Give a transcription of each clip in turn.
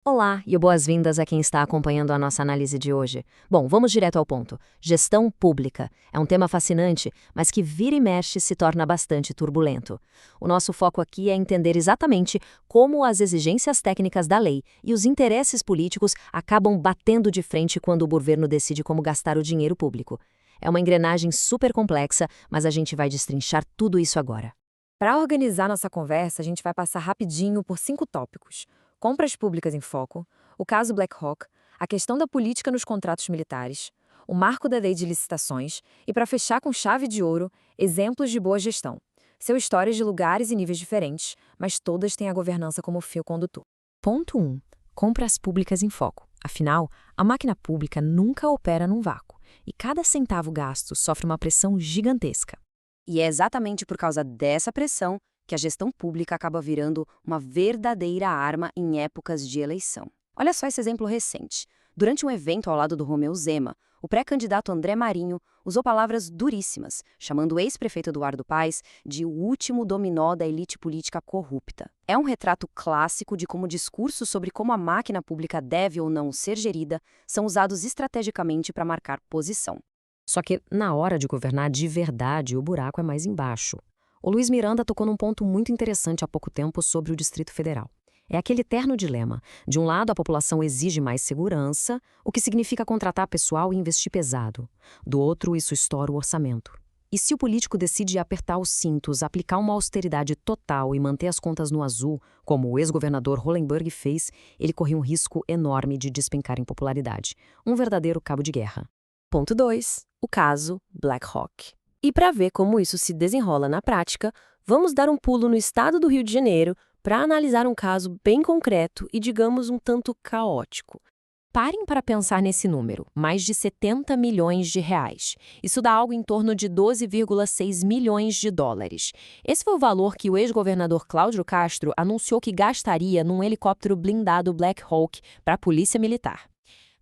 Olá e boas-vindas a quem está acompanhando a nossa análise de hoje. Bom, vamos direto ao ponto. Gestão pública. É um tema fascinante, mas que vira e mexe se torna bastante turbulento. O nosso foco aqui é entender exatamente como as exigências técnicas da lei e os interesses políticos acabam batendo de frente quando o governo decide como gastar o dinheiro público. É uma engrenagem super complexa, mas a gente vai destrinchar tudo isso agora. Para organizar nossa conversa, a gente vai passar rapidinho por 5 tópicos: compras públicas em foco, o caso Black Hawk, a questão da política nos contratos militares, o marco da lei de licitações e, para fechar com chave de ouro, exemplos de boa gestão. São histórias de lugares e níveis diferentes, mas todas têm a governança como fio condutor. Ponto 1. Compras públicas em foco. Afinal, a máquina pública nunca opera num vácuo, e cada centavo gasto sofre uma pressão gigantesca. E é exatamente por causa dessa pressão que a gestão pública acaba virando uma verdadeira arma em épocas de eleição. Olha só esse exemplo recente. Durante um evento ao lado do Romeu Zema, o pré-candidato André Marinho usou palavras duríssimas, chamando o ex-prefeito Eduardo Paes de o último dominó da elite política corrupta. É um retrato clássico de como discursos sobre como a máquina pública deve ou não ser gerida são usados estrategicamente para marcar posição. Só que, na hora de governar de verdade, o buraco é mais embaixo. O Luiz Miranda tocou num ponto muito interessante há pouco tempo sobre o Distrito Federal. É aquele eterno dilema. De um lado, a população exige mais segurança, o que significa contratar pessoal e investir pesado. Do outro, isso estoura o orçamento. E se o político decide apertar os cintos, aplicar uma austeridade total e manter as contas no azul, como o ex-governador Hollenberg fez, ele corre um risco enorme de despencar em popularidade. Um verdadeiro cabo de guerra. Ponto 2. O caso Black Hawk. E para ver como isso se desenrola na prática, vamos dar um pulo no estado do Rio de Janeiro para analisar um caso bem concreto e, digamos, um tanto caótico. Parem para pensar nesse número, mais de 70 milhões de reais. Isso dá algo em torno de 12,6 milhões de dólares. Esse foi o valor que o ex-governador Cláudio Castro anunciou que gastaria num helicóptero blindado Black Hawk para a Polícia Militar.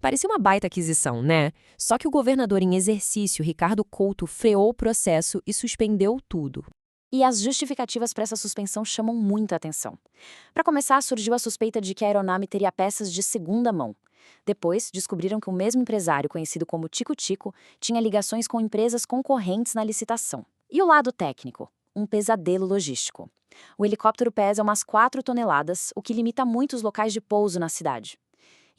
Parecia uma baita aquisição, né? Só que o governador em exercício, Ricardo Couto, freou o processo e suspendeu tudo. E as justificativas para essa suspensão chamam muita atenção. Para começar, surgiu a suspeita de que a aeronave teria peças de segunda mão. Depois, descobriram que o mesmo empresário, conhecido como Tico Tico, tinha ligações com empresas concorrentes na licitação. E o lado técnico? Um pesadelo logístico. O helicóptero pesa umas 4 toneladas, o que limita muito os locais de pouso na cidade.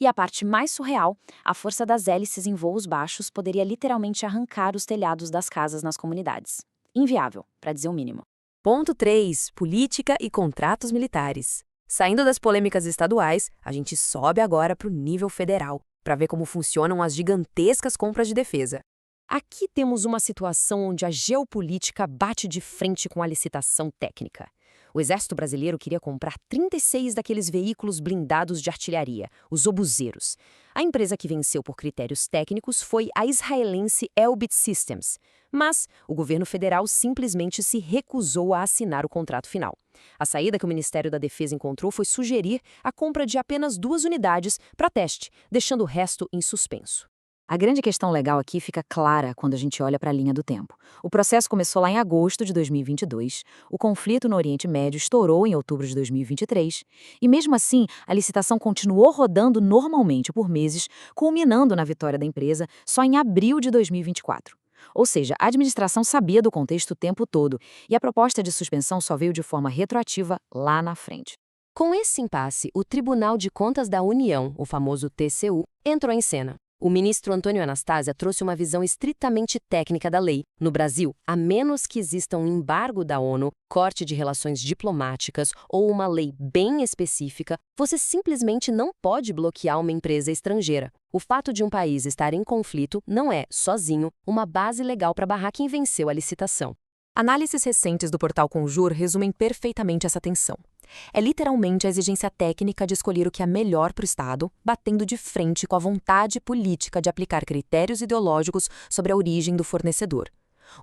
E a parte mais surreal, a força das hélices em voos baixos poderia literalmente arrancar os telhados das casas nas comunidades. Inviável, para dizer o mínimo. Ponto 3. Política e contratos militares. Saindo das polêmicas estaduais, a gente sobe agora para o nível federal, para ver como funcionam as gigantescas compras de defesa. Aqui temos uma situação onde a geopolítica bate de frente com a licitação técnica. O Exército Brasileiro queria comprar 36 daqueles veículos blindados de artilharia, os obuseiros. A empresa que venceu por critérios técnicos foi a israelense Elbit Systems, mas o governo federal simplesmente se recusou a assinar o contrato final. A saída que o Ministério da Defesa encontrou foi sugerir a compra de apenas 2 unidades para teste, deixando o resto em suspenso. A grande questão legal aqui fica clara quando a gente olha para a linha do tempo. O processo começou lá em agosto de 2022, o conflito no Oriente Médio estourou em outubro de 2023, e mesmo assim, a licitação continuou rodando normalmente por meses, culminando na vitória da empresa só em abril de 2024. Ou seja, a administração sabia do contexto o tempo todo, e a proposta de suspensão só veio de forma retroativa lá na frente. Com esse impasse, o Tribunal de Contas da União, o famoso TCU, entrou em cena. O ministro Antônio Anastasia trouxe uma visão estritamente técnica da lei. No Brasil, a menos que exista um embargo da ONU, corte de relações diplomáticas ou uma lei bem específica, você simplesmente não pode bloquear uma empresa estrangeira. O fato de um país estar em conflito não é, sozinho, uma base legal para barrar quem venceu a licitação. Análises recentes do portal Conjur resumem perfeitamente essa tensão. É literalmente a exigência técnica de escolher o que é melhor para o Estado, batendo de frente com a vontade política de aplicar critérios ideológicos sobre a origem do fornecedor.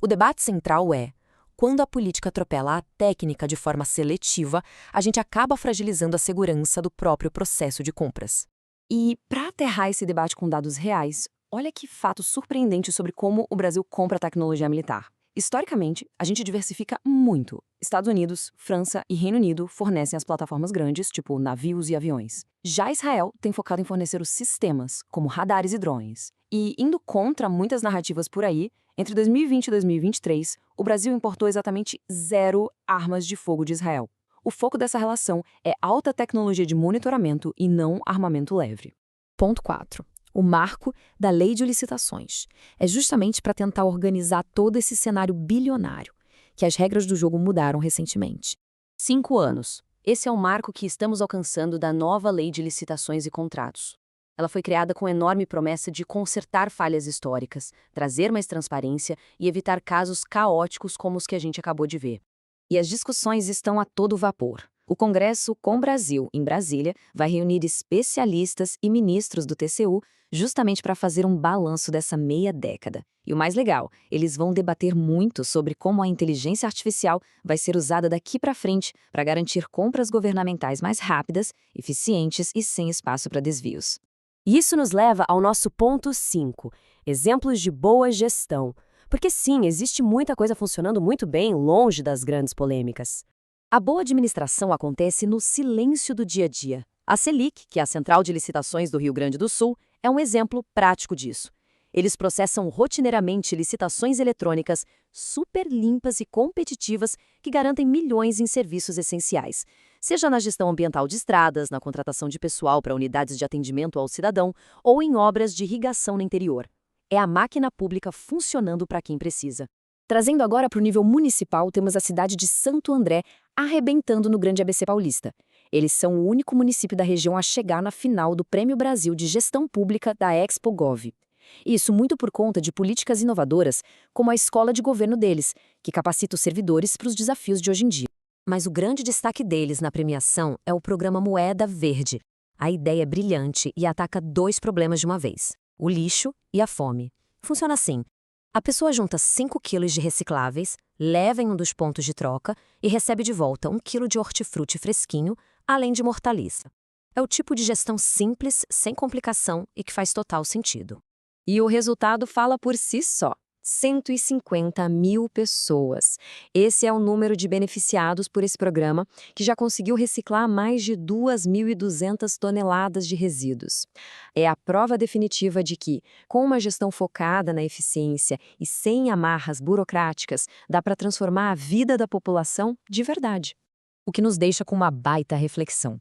O debate central é: quando a política atropela a técnica de forma seletiva, a gente acaba fragilizando a segurança do próprio processo de compras. E, para aterrar esse debate com dados reais, olha que fato surpreendente sobre como o Brasil compra tecnologia militar. Historicamente, a gente diversifica muito. Estados Unidos, França e Reino Unido fornecem as plataformas grandes, tipo navios e aviões. Já Israel tem focado em fornecer os sistemas, como radares e drones. E, indo contra muitas narrativas por aí, entre 2020 e 2023, o Brasil importou exatamente 0 armas de fogo de Israel. O foco dessa relação é alta tecnologia de monitoramento e não armamento leve. Ponto 4. O marco da lei de licitações. É justamente para tentar organizar todo esse cenário bilionário, que as regras do jogo mudaram recentemente. 5 anos. Esse é o marco que estamos alcançando da nova lei de licitações e contratos. Ela foi criada com a enorme promessa de consertar falhas históricas, trazer mais transparência e evitar casos caóticos como os que a gente acabou de ver. E as discussões estão a todo vapor. O Congresso Com Brasil, em Brasília, vai reunir especialistas e ministros do TCU justamente para fazer um balanço dessa meia década. E o mais legal, eles vão debater muito sobre como a inteligência artificial vai ser usada daqui para frente para garantir compras governamentais mais rápidas, eficientes e sem espaço para desvios. E isso nos leva ao nosso ponto 5, exemplos de boa gestão. Porque sim, existe muita coisa funcionando muito bem longe das grandes polêmicas. A boa administração acontece no silêncio do dia a dia. A Selic, que é a Central de Licitações do Rio Grande do Sul, é um exemplo prático disso. Eles processam rotineiramente licitações eletrônicas super limpas e competitivas que garantem milhões em serviços essenciais, seja na gestão ambiental de estradas, na contratação de pessoal para unidades de atendimento ao cidadão ou em obras de irrigação no interior. É a máquina pública funcionando para quem precisa. Trazendo agora para o nível municipal, temos a cidade de Santo André arrebentando no Grande ABC Paulista. Eles são o único município da região a chegar na final do Prêmio Brasil de Gestão Pública da Expo Gov. Isso muito por conta de políticas inovadoras, como a escola de governo deles, que capacita os servidores para os desafios de hoje em dia. Mas o grande destaque deles na premiação é o programa Moeda Verde. A ideia é brilhante e ataca 2 problemas de uma vez: o lixo e a fome. Funciona assim. A pessoa junta 5 quilos de recicláveis, leva em um dos pontos de troca e recebe de volta 1 quilo de hortifruti fresquinho, além de uma hortaliça. É o tipo de gestão simples, sem complicação e que faz total sentido. E o resultado fala por si só. 150 mil pessoas. Esse é o número de beneficiados por esse programa, que já conseguiu reciclar mais de 2.200 toneladas de resíduos. É a prova definitiva de que, com uma gestão focada na eficiência e sem amarras burocráticas, dá para transformar a vida da população de verdade. O que nos deixa com uma baita reflexão.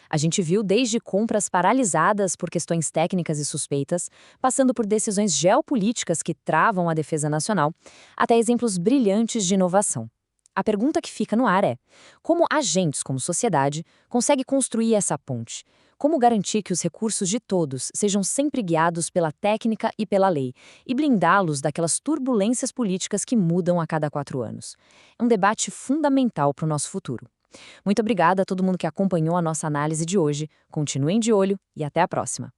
A gente viu desde compras paralisadas por questões técnicas e suspeitas, passando por decisões geopolíticas que travam a defesa nacional, até exemplos brilhantes de inovação. A pergunta que fica no ar é: como agentes, como sociedade, consegue construir essa ponte? Como garantir que os recursos de todos sejam sempre guiados pela técnica e pela lei, e blindá-los daquelas turbulências políticas que mudam a cada 4 anos? É um debate fundamental para o nosso futuro. Muito obrigada a todo mundo que acompanhou a nossa análise de hoje. Continuem de olho e até a próxima.